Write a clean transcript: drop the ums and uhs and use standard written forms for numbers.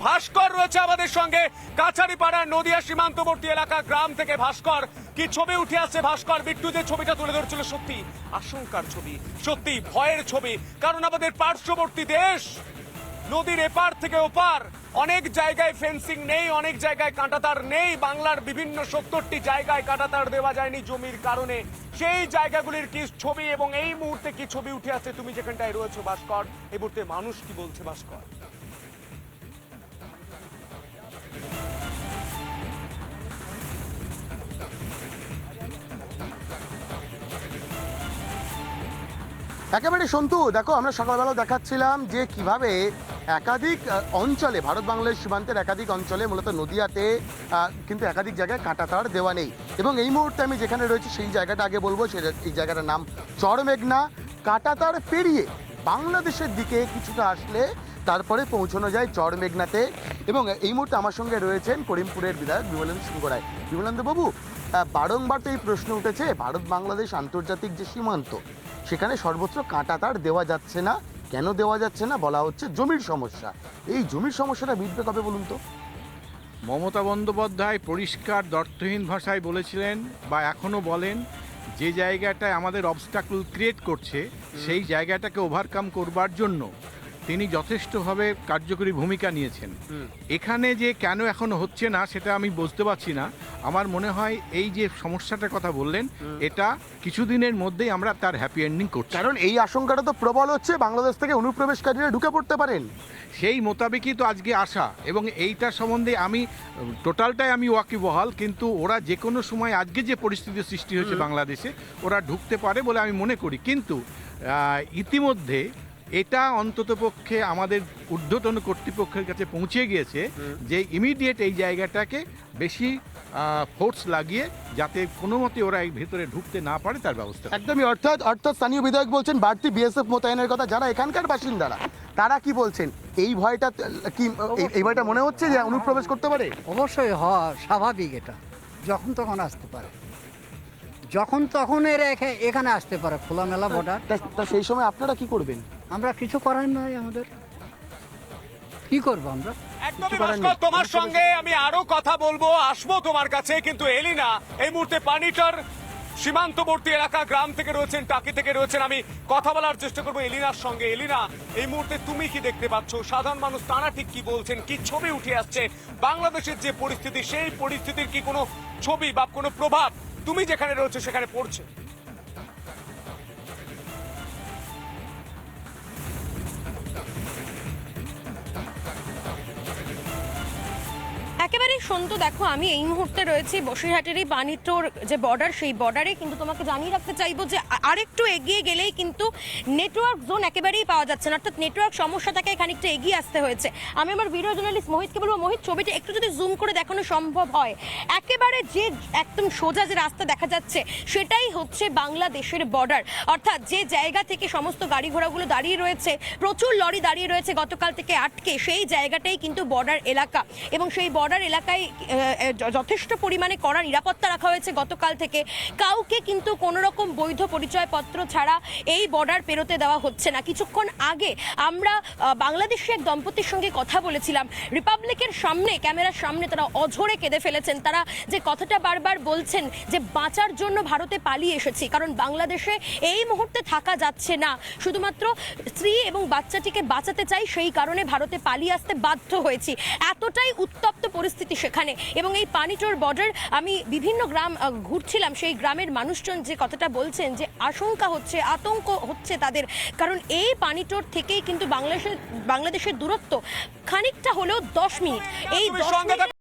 ভাস্কর রয়েছে আমাদের সঙ্গে, কাছাড়িপাড়ার নদিয়া সীমান্তবর্তী এলাকা গ্রাম থেকে ভাস্কর। কি ছবি উঠে আসছে ভাস্কর? বিট্টু যে ছবিটা তুলে ধরছিল সত্যি আশঙ্কার ছবি, সত্যি ভয়ের ছবি। কারণ আমাদের পার্শ্ববর্তী দেশ, নদীর এপার থেকে ওপার, অনেক জায়গায় ফেন্সিং নেই, অনেক জায়গায় কাঁটাতার নেই। বাংলার বিভিন্ন 70টি জায়গায় কাঁটাতার দেওয়া যায়নি জমির কারণে। সেই জায়গাগুলির কি ছবি এবং এই মুহূর্তে কি ছবি উঠে আসছে তুমি যেখানটায় রয়েছো ভাস্কর, এই মুহূর্তে মানুষ কি বলছে ভাস্কর? একেবারে সন্তু, দেখো আমরা সকালবেলা দেখাচ্ছিলাম যে কিভাবে একাধিক অঞ্চলে, ভারত বাংলাদেশ সীমান্তের একাধিক অঞ্চলে, মূলত নদিয়াতে কিন্তু একাধিক জায়গায় কাঁটাতার দেওয়া নেই। এবং এই মুহূর্তে আমি যেখানে রয়েছি সেই জায়গাটা আগে বলবো, এই জায়গাটার নাম চরমেঘনা। কাঁটাতার পেরিয়ে বাংলাদেশের দিকে কিছুটা আসলে তারপরে পৌঁছানো যায় চরমেঘনাতে। এবং এই মুহূর্তে আমার সঙ্গে রয়েছেন করিমপুরের বিধায়ক বিমলেন্দু সিংহ রায়। বিমলেন্দু বাবু, বারংবার তো এই প্রশ্ন উঠেছে, ভারত বাংলাদেশ আন্তর্জাতিক যে সীমান্ত, সেখানে সর্বত্র কাঁটাতার দেওয়া যাচ্ছে না। কেন দেওয়া যাচ্ছে না? বলা হচ্ছে জমির সমস্যা। এই জমির সমস্যাটা মিটবে কবে বলুন তো? মমতা বন্দ্যোপাধ্যায় পরিষ্কার দ্ব্যর্থহীন ভাষায় বলেছিলেন বা এখনও বলেন, যে জায়গাটায় আমাদের অবস্টাকল ক্রিয়েট করছে সেই জায়গাটাকে ওভারকাম করবার জন্য তিনি যথেষ্টভাবে কার্যকরী ভূমিকা নিয়েছেন। এখানে যে কেন এখনো হচ্ছে না সেটা আমি বুঝতে পারছি না। আমার মনে হয় এই যে সমস্যাটার কথা বললেন, এটা কিছুদিনের মধ্যেই আমরা তার হ্যাপি এন্ডিং করছি। কারণ এই আশঙ্কাটা তো প্রবল হচ্ছে, বাংলাদেশ থেকে অনুপ্রবেশকারীরা ঢুকে পড়তে পারেন। সেই মোতাবেকই তো আজকে আসা, এবং এইটার সম্বন্ধে আমি টোটালটাই আমি ওয়াকিবহাল। কিন্তু ওরা যে কোনো সময় আজকে যে পরিস্থিতির সৃষ্টি হয়েছে বাংলাদেশে, ওরা ঢুকতে পারে বলে আমি মনে করি। কিন্তু ইতিমধ্যে এটা অন্ততপক্ষে আমাদের ঊর্ধ্বতন কর্তৃপক্ষের কাছে পৌঁছে গিয়েছে যে ইমিডিয়েট এই জায়গাটাকে বেশি ফোর্স লাগিয়ে যাতে কোনো মতে ওরা এই ভেতরে ঢুকতে না পারে তার ব্যবস্থা। একদমই। অর্থাৎ স্থানীয় বিধায়ক বলছেন বাড়তি বিএসএফ মোতায়েনের কথা। যারা এখানকার বাসিন্দারা তারা কি বলছেন? এই ভয়টা কি, এই ভয়টা মনে হচ্ছে যে অনুপ্রবেশ করতে পারে? অবশ্যই হওয়া স্বাভাবিক, এটা যখন তখন আসতে পারে, যখন তখন এরা এখানে আসতে পারে, খোলামেলা বর্ডার। তা সেই সময় আপনারা কি করবেন? আমরা কিছু করার নয়, আমাদের কি করবো আমরা? একদমই ভাস্কর, তোমার সঙ্গে আমি আরো কথা বলবো, আসবো তোমার কাছে। কিন্তু এলিনা এই মুহূর্তে পানিটার সীমান্তবর্তী এলাকা গ্রাম থেকে রয়েছেন, টাকি থেকে রয়েছেন। আমি কথা বলার চেষ্টা করবো এলিনার সঙ্গে। এলিনা, এই মুহূর্তে তুমি কি দেখতে পাচ্ছ? সাধারণ মানুষ তারা ঠিক কি বলছেন? কি ছবি উঠে আসছে? বাংলাদেশের যে পরিস্থিতি, সেই পরিস্থিতির কি কোনো ছবি বা কোনো প্রভাব তুমি যেখানে রয়েছে সেখানে পড়ছে? একেবারেই সন্তু, দেখো আমি এই মুহূর্তে রয়েছি বসিরহাটেরই পানিটোর যে বর্ডার, সেই বর্ডারে। কিন্তু তোমাকে জানিয়ে রাখতে চাইবো যে আরেকটু এগিয়ে গেলেই কিন্তু নেটওয়ার্ক জোন একেবারেই পাওয়া যাচ্ছে না, অর্থাৎ নেটওয়ার্ক সমস্যা থেকে খানিকটা এগিয়ে আসতে হয়েছে। আমি আমার ভিডিও জার্নালিস্ট মোহিতকে বলবো, মোহিত ছবিটা একটু যদি জুম করে দেখানো সম্ভব হয়, একেবারে যে একদম সোজা যে রাস্তা দেখা যাচ্ছে সেটাই হচ্ছে বাংলাদেশের বর্ডার। অর্থাৎ যে জায়গা থেকে সমস্ত গাড়ি ঘোড়াগুলো দাঁড়িয়ে রয়েছে, প্রচুর লরি দাঁড়িয়ে রয়েছে গতকাল থেকে আটকে, সেই জায়গাটাই কিন্তু বর্ডার এলাকা। এবং সেই বর্ডার এলাকায় যথেষ্ট পরিমাণে কড়া নিরাপত্তা রাখা হয়েছে গতকাল থেকে। কাউকে কিন্তু কোনো রকম বৈধ পরিচয়পত্র ছাড়া এই বর্ডার পেরোতে দেওয়া হচ্ছে না। কিছুক্ষণ আগে আমরা বাংলাদেশি এক দম্পতির সঙ্গে কথা বলেছিলাম, রিপাবলিকের সামনে, ক্যামেরার সামনে তারা অঝরে কেঁদে ফেলেছেন। তারা যে কথাটা বারবার বলছেন যে বাঁচার জন্য ভারতে পালিয়ে এসেছি, কারণ বাংলাদেশে এই মুহূর্তে থাকা যাচ্ছে না, শুধুমাত্র স্ত্রী এবং বাচ্চাটিকে বাঁচাতে চাই, সেই কারণে ভারতে পালিয়ে আসতে বাধ্য হয়েছি। এতটাই উত্তপ্ত পরিস্থিতি সেখানে। এবং এই পানিটোর বর্ডার, আমি বিভিন্ন গ্রাম ঘুরছিলাম, সেই গ্রামের মানুষজন যে কথাটা বলছেন যে আশঙ্কা হচ্ছে, আতঙ্ক হচ্ছে তাদের, কারণ এই পানিটোর থেকেই কিন্তু বাংলাদেশের দূরত্ব খানিকটা হলেও 10 মিনিট। এই 10 মিনিট